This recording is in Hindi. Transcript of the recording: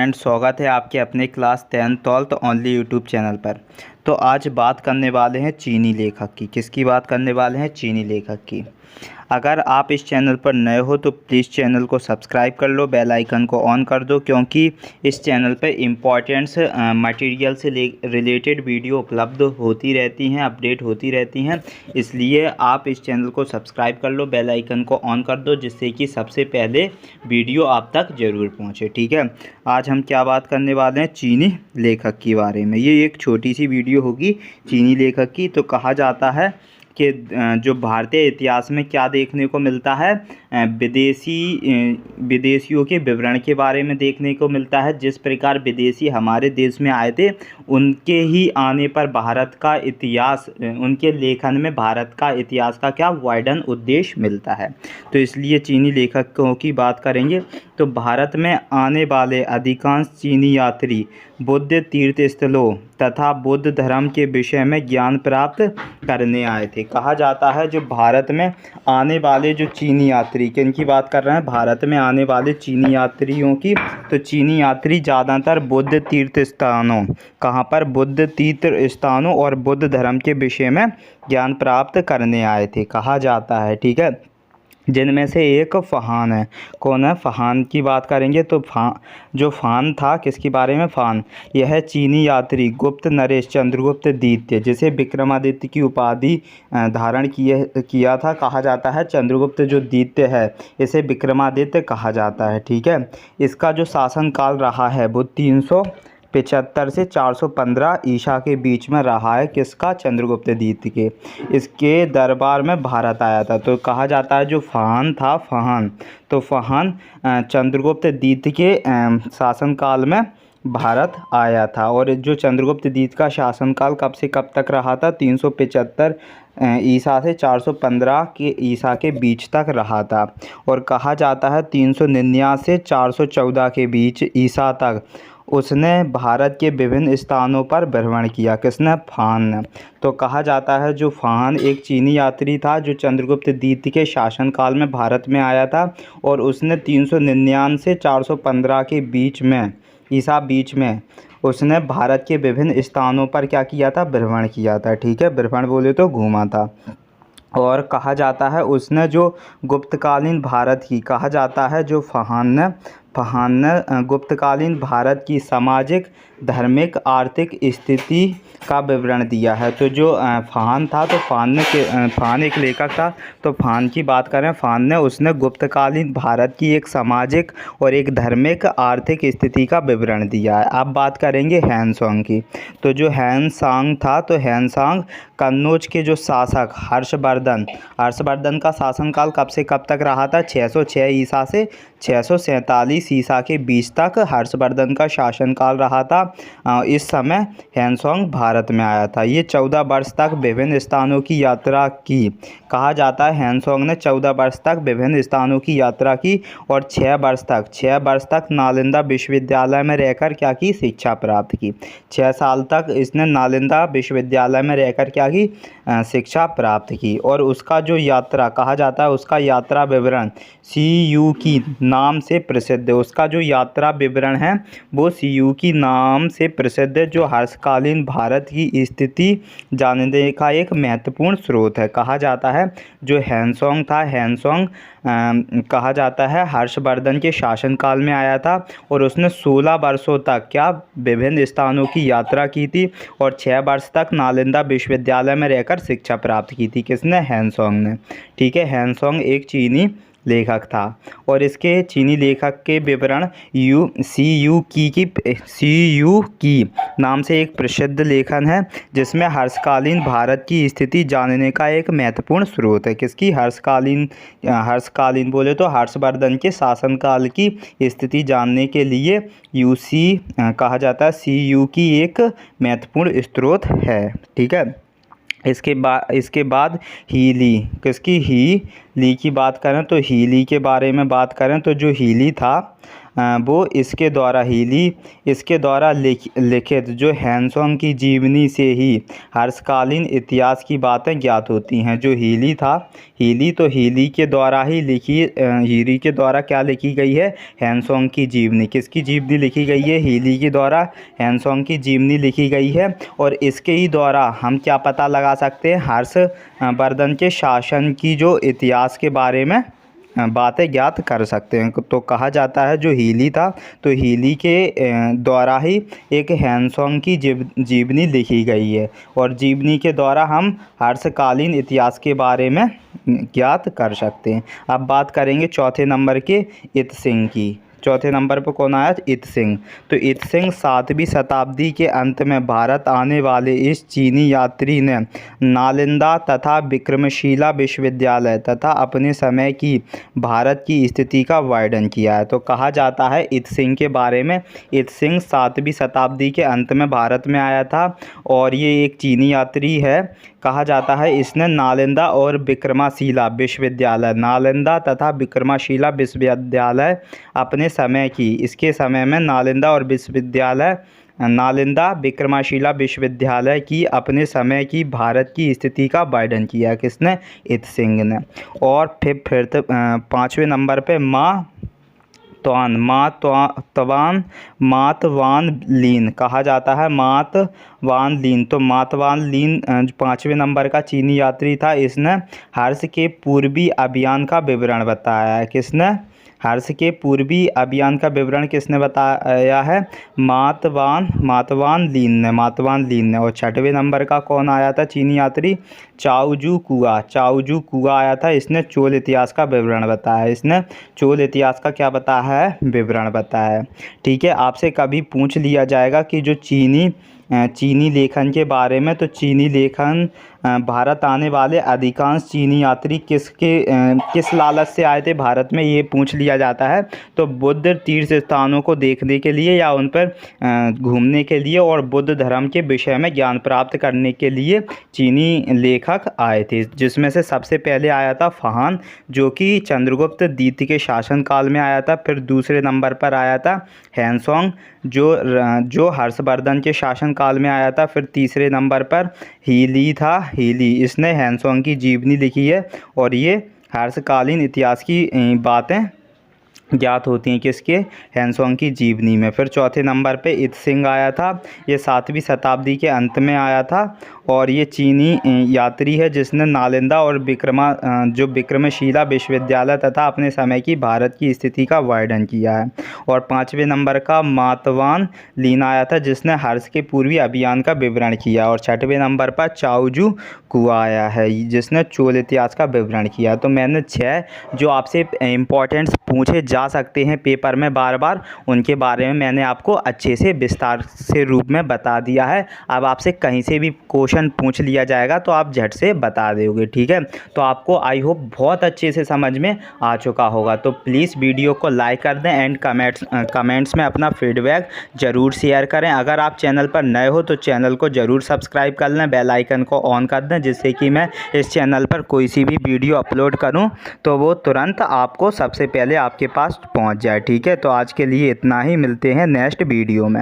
फ्रेंड्स, स्वागत है आपके अपने class 10 12th only YouTube channel पर। तो आज बात करने वाले हैं चीनी लेखक की। किसकी बात करने वाले हैं? चीनी लेखक की। अगर आप इस चैनल पर नए हो तो प्लीज़ चैनल को सब्सक्राइब कर लो, बेल आइकन को ऑन कर दो, क्योंकि इस चैनल पे इम्पॉर्टेंट्स मटेरियल से रिलेटेड वीडियो उपलब्ध होती रहती हैं, अपडेट होती रहती हैं। इसलिए आप इस चैनल को सब्सक्राइब कर लो, बेल आइकन को ऑन कर दो, जिससे कि सबसे पहले वीडियो आप तक ज़रूर पहुँचे। ठीक है, आज हम क्या बात करने वाले हैं? चीनी लेखक के बारे में। ये एक छोटी सी वीडियो होगी चीनी लेखक की। तो कहा जाता है कि जो भारतीय इतिहास में क्या देखने को मिलता है, विदेशियों के विवरण के बारे में देखने को मिलता है। जिस प्रकार विदेशी हमारे देश में आए थे, उनके ही आने पर भारत का इतिहास, उनके लेखन में भारत का इतिहास का क्या वर्णन उद्देश्य मिलता है। तो इसलिए चीनी लेखकों की बात करेंगे। तो भारत में आने वाले अधिकांश चीनी यात्री बुद्ध तीर्थ स्थलों तथा बुद्ध धर्म के विषय में ज्ञान प्राप्त करने आए थे। कहा जाता है जो भारत में आने वाले जो चीनी यात्री, किन की बात कर रहे हैं? भारत में आने वाले चीनी यात्रियों की। तो चीनी यात्री ज़्यादातर बुद्ध तीर्थ स्थानों, कहाँ पर? बुद्ध तीर्थ स्थानों और बुद्ध धर्म के विषय में ज्ञान प्राप्त करने आए थे, कहा जाता है। ठीक है, जिनमें से एक फ़ान है। कौन है? फ़ान की बात करेंगे। तो जो फ़ान था, किसके बारे में? फ़ान। यह चीनी यात्री गुप्त नरेश चंद्रगुप्त द्वितीय, जिसे विक्रमादित्य की उपाधि धारण किया था, कहा जाता है। चंद्रगुप्त जो द्वितीय है, इसे विक्रमादित्य कहा जाता है। ठीक है, इसका जो शासनकाल रहा है वो 375 से 415 ईसा के बीच में रहा है। किसका? चंद्रगुप्त द्वितीय के। इसके दरबार में भारत आया था। तो कहा जाता है जो फ़ान था, फ़ान, तो फ़ान चंद्रगुप्त द्वितीय के शासनकाल में भारत आया था। और जो चंद्रगुप्त द्वितीय का शासनकाल कब से कब तक रहा था? 375 ईसा से 415 के ईसा के बीच तक रहा था। और कहा जाता है 399 से 414 के बीच ईसा तक उसने भारत के विभिन्न स्थानों पर भ्रमण किया। किसने? फ़ान ने। तो कहा जाता है जो फ़ान एक चीनी यात्री था जो चंद्रगुप्त द्वितीय के शासनकाल में भारत में आया था, और उसने 399 से 415 के बीच में उसने भारत के विभिन्न स्थानों पर क्या किया था? भ्रमण किया था। ठीक है, भ्रमण बोले तो घूमा था। और कहा जाता है उसने जो गुप्तकालीन भारत की, कहा जाता है जो फ़ान ने गुप्तकालीन भारत की सामाजिक, धार्मिक, आर्थिक स्थिति का विवरण दिया है। तो जो फ़ान था, तो फ़ान एक लेखक था। तो फ़ान की बात करें, फ़ान ने उसने गुप्तकालीन भारत की एक सामाजिक और एक धार्मिक, आर्थिक स्थिति का विवरण दिया है। अब बात करेंगे ह्वेनसांग की। तो जो ह्वेनसांग था, तो ह्वेनसांग कन्नौज के जो शासक हर्षवर्धन का शासनकाल कब से कब तक रहा था? 606 ईसा से 647 ईसा के बीच तक हर्षवर्धन का शासनकाल रहा था। इस समय ह्वेनसांग भारत में आया था। ये 14 वर्ष तक विभिन्न स्थानों की यात्रा की। कहा जाता है ह्वेनसांग ने 14 वर्ष तक विभिन्न स्थानों की यात्रा की, और 6 वर्ष तक नालंदा विश्वविद्यालय में रहकर क्या की? शिक्षा प्राप्त की। 6 साल तक इसने नालंदा विश्वविद्यालय में रहकर क्या की? शिक्षा प्राप्त की। और उसका जो यात्रा, कहा जाता है उसका यात्रा विवरण सीयूकी नाम से प्रसिद्ध है। उसका जो यात्रा विवरण है वो सीयूकी नाम से प्रसिद्ध है, जो हर्षकालीन भारत की स्थिति जानने का एक महत्वपूर्ण स्रोत है। कहा जाता है जो ह्वेनसांग था, ह्वेनसांग कहा जाता है हर्षवर्धन के शासनकाल में आया था, और उसने 16 वर्षों तक क्या? विभिन्न स्थानों की यात्रा की थी, और 6 वर्ष तक नालंदा विश्वविद्यालय में रहकर शिक्षा प्राप्त की थी। किसने? ह्वेनसांग ने। ठीक है, ह्वेनसांग एक चीनी लेखक था। और इसके चीनी लेखक के विवरण सीयूकी नाम से एक प्रसिद्ध लेखन है, जिसमें हर्षकालीन भारत की स्थिति जानने का एक महत्वपूर्ण स्रोत है। किसकी? हर्षकालीन बोले तो हर्षवर्धन के शासनकाल की स्थिति जानने के लिए कहा जाता है सीयूकी एक महत्वपूर्ण स्रोत है। ठीक है, इसके बाद हीली। किसकी? हीली की बात करें तो हीली के बारे में बात करें तो जो हीली था वो इसके द्वारा इसके द्वारा लिखित जो हेनसोंग की जीवनी से ही हर्षकालीन इतिहास की बातें ज्ञात होती हैं। जो हीली था, हीली के द्वारा ही हीली के द्वारा क्या लिखी गई है? हेनसोंग की जीवनी। किसकी जीवनी लिखी गई है? हीली के द्वारा हेनसोंग की जीवनी लिखी गई है। और इसके ही द्वारा हम क्या पता लगा सकते हैं? हर्षवर्धन के शासन की जो इतिहास के बारे में बातें ज्ञात कर सकते हैं। तो कहा जाता है जो हीली था, तो हीली के द्वारा ही एक हेनसोंग की जीवनी लिखी गई है। और जीवनी के द्वारा हम हर्षकालीन इतिहास के बारे में ज्ञात कर सकते हैं। अब बात करेंगे चौथे नंबर के इत्सिंग की। चौथे नंबर पर कौन आया? इत्सिंग। तो इत्सिंग 7वीं शताब्दी के अंत में भारत आने वाले इस चीनी यात्री ने नालंदा तथा विक्रमशिला विश्वविद्यालय तथा अपने समय की भारत की स्थिति का वर्णन किया है। तो कहा जाता है इत्सिंग के बारे में, इत्सिंग 7वीं शताब्दी के अंत में भारत में आया था और ये एक चीनी यात्री है। कहा जाता है इसने नालंदा और विक्रमशिला विश्वविद्यालय, नालंदा तथा विक्रमशिला विश्वविद्यालय अपने समय की, इसके समय में नालंदा विक्रमशिला विश्वविद्यालय की अपने समय की भारत की स्थिति का वर्णन किया। किसने? इत्सिंग ने। और फिर 5वें नंबर पे मातवान लीन कहा जाता है। मातवान लीन, तो मातवान लीन 5वें नंबर का चीनी यात्री था। इसने हर्ष के पूर्वी अभियान का विवरण बताया है। किसने? हर्ष के पूर्वी अभियान का विवरण किसने बताया है? मातवान लीन ने। और 6वें नंबर का कौन आया था चीनी यात्री? चाओजू कुआ आया था। इसने चोल इतिहास का विवरण बताया है। इसने चोल इतिहास का क्या बताया है? विवरण बताया है। ठीक है, आपसे कभी पूछ लिया जाएगा कि जो चीनी लेखन के बारे में, तो चीनी लेखन भारत आने वाले अधिकांश चीनी यात्री किस लालच से आए थे भारत में, ये पूछ लिया जाता है। तो बुद्ध तीर्थ स्थानों को देखने के लिए या उन पर घूमने के लिए और बुद्ध धर्म के विषय में ज्ञान प्राप्त करने के लिए चीनी लेखक आए थे, जिसमें से सबसे पहले आया था फाहान, जो कि चंद्रगुप्त द्वितीय के शासनकाल में आया था। फिर दूसरे नंबर पर आया था हेनसोंग, जो हर्षवर्धन के शासनकाल में आया था। फिर तीसरे नंबर पर हीली था। इसने हेनसोंग की जीवनी लिखी है और ये हर्षकालीन इतिहास की बातें ज्ञात होती हैं। किसके? हेनसोंग की जीवनी में। फिर चौथे नंबर पे इत्सिंग आया था। ये 7वीं शताब्दी के अंत में आया था और ये चीनी यात्री है जिसने नालंदा और विक्रमशिला विश्वविद्यालय तथा अपने समय की भारत की स्थिति का वर्णन किया है। और 5वें नंबर का मातवान लीन आया था जिसने हर्ष के पूर्वी अभियान का विवरण किया। और 6वें नंबर पर चाओजू कुआ आया है जिसने चोल इतिहास का विवरण किया। तो मैंने 6 जो आपसे इम्पोर्टेंट्स पूछे जा सकते हैं पेपर में बार बार, उनके बारे में मैंने आपको अच्छे से विस्तार से रूप में बता दिया है। अब आपसे कहीं से भी क्वेश्चन पूछ लिया जाएगा तो आप झट से बता दोगे। ठीक है, तो आपको आई होप बहुत अच्छे से समझ में आ चुका होगा। तो प्लीज़ वीडियो को लाइक कर दें एंड कमेंट्स में अपना फीडबैक ज़रूर शेयर करें। अगर आप चैनल पर नए हो तो चैनल को ज़रूर सब्सक्राइब कर लें, बेल आइकन को ऑन कर दें, जिससे कि मैं इस चैनल पर कोई सी भी वीडियो अपलोड करूं तो वो तुरंत आपको सबसे पहले आपके पास पहुंच जाए। ठीक है, तो आज के लिए इतना ही, मिलते हैं नेक्स्ट वीडियो में।